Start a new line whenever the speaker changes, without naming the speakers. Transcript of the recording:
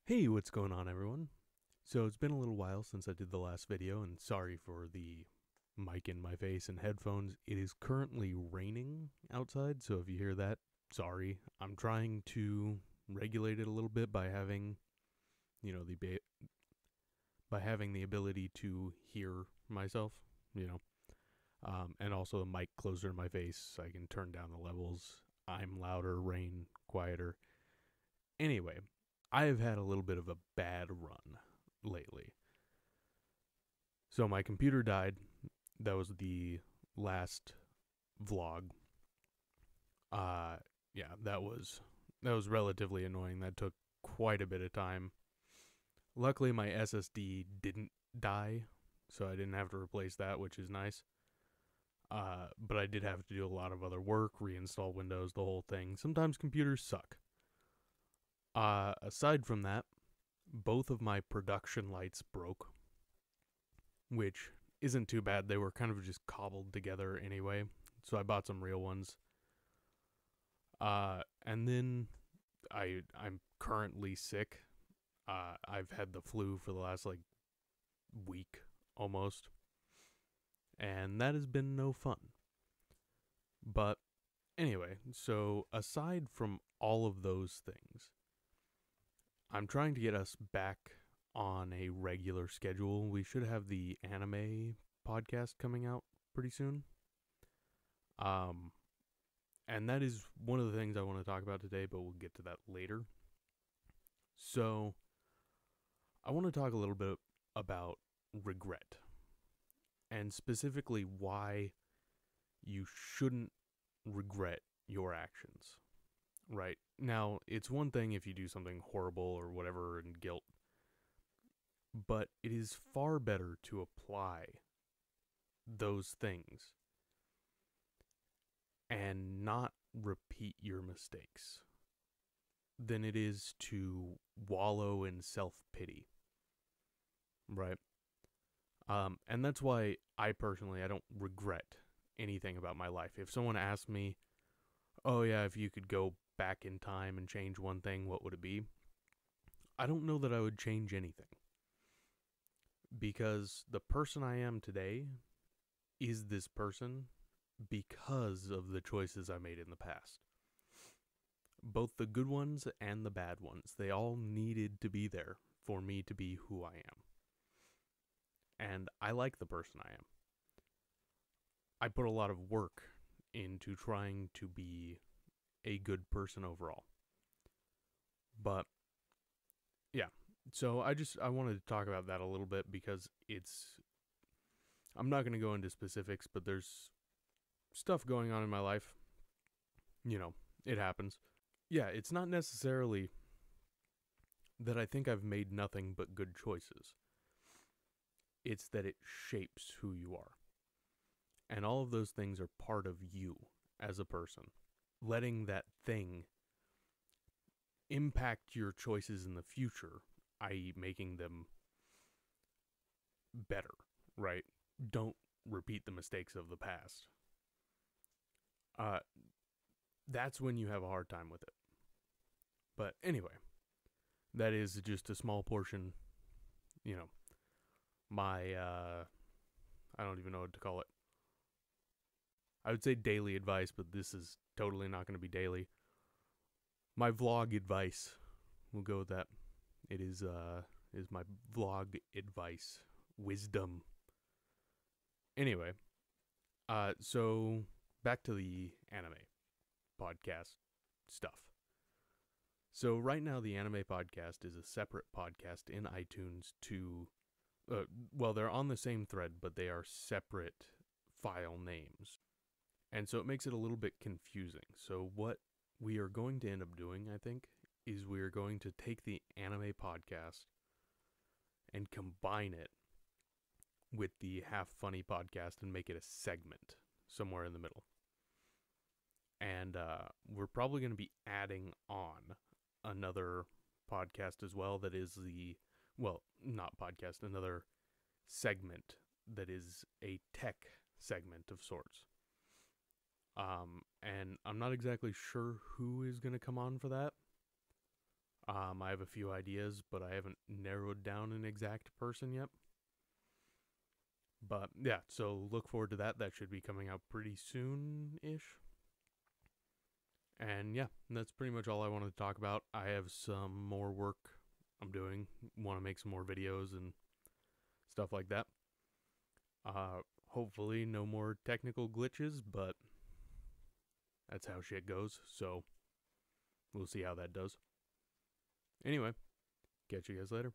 Hey, what's going on, everyone? So it's been a little while since I did the last video, and sorry for the mic in my face and headphones. It is currently raining outside, so if you hear that, sorry. I'm trying to regulate it a little bit by having, you know, by having the ability to hear myself, you know, and also the mic closer to my face, so I can turn down the levels. I'm louder, rain quieter. Anyway, I have had a little bit of a bad run lately. So my computer died. That was the last vlog. Uh yeah, that was relatively annoying. That took quite a bit of time. Luckily my SSD didn't die, so I didn't have to replace that, which is nice. But I did have to do a lot of other work, reinstall Windows, the whole thing. Sometimes computers suck. Aside from that, both of my production lights broke, which isn't too bad. They were kind of just cobbled together anyway, so I bought some real ones. And then I'm currently sick. I've had the flu for the last like week almost, and that has been no fun. But anyway, so aside from all of those things, I'm trying to get us back on a regular schedule. We should have the anime podcast coming out pretty soon. Um, and that is one of the things I want to talk about today, but we'll get to that later. So, I want to talk a little bit about regret, and specifically why you shouldn't regret your actions. Right? Now, it's one thing if you do something horrible or whatever and guilt, but it is far better to apply those things and not repeat your mistakes than it is to wallow in self pity, right? And that's why I don't regret anything about my life. If someone asked me, "Oh yeah, if you could go back in time and change one thing, what would it be?" I don't know that I would change anything, because the person I am today is this person because of the choices I made in the past. Both the good ones and the bad ones, they all needed to be there for me to be who I am. And I like the person I am. I put a lot of work into trying to be a good person overall. But yeah, so I wanted to talk about that a little bit because I'm not going to go into specifics, but there's stuff going on in my life. You know, it happens. Yeah, it's not necessarily that I think I've made nothing but good choices. It's that it shapes who you are. And all of those things are part of you as a person. Letting that thing impact your choices in the future, i.e., making them better, right? Don't repeat the mistakes of the past. Uh, that's when you have a hard time with it. But anyway, that is just a small portion, you know, my, I don't even know what to call it. I would say daily advice, but this is totally not going to be daily. My vlog advice, we'll go with that. It is my vlog advice, wisdom. Anyway, so back to the anime podcast stuff. So right now the anime podcast is a separate podcast in iTunes to well, they're on the same thread, but they are separate file names. And so it makes it a little bit confusing. So what we are going to end up doing, I think, is we are going to take the anime podcast and combine it with the Half Funny podcast and make it a segment somewhere in the middle. And we're probably going to be adding on another podcast as well that is not podcast, another segment that is a tech segment of sorts. And I'm not exactly sure who is going to come on for that. I have a few ideas, but I haven't narrowed down an exact person yet. But yeah, so look forward to that. That should be coming out pretty soon-ish. And yeah, that's pretty much all I wanted to talk about. I have some more work I'm doing. Want to make some more videos and stuff like that. Hopefully no more technical glitches, but that's how shit goes. So we'll see how that does. Anyway, catch you guys later.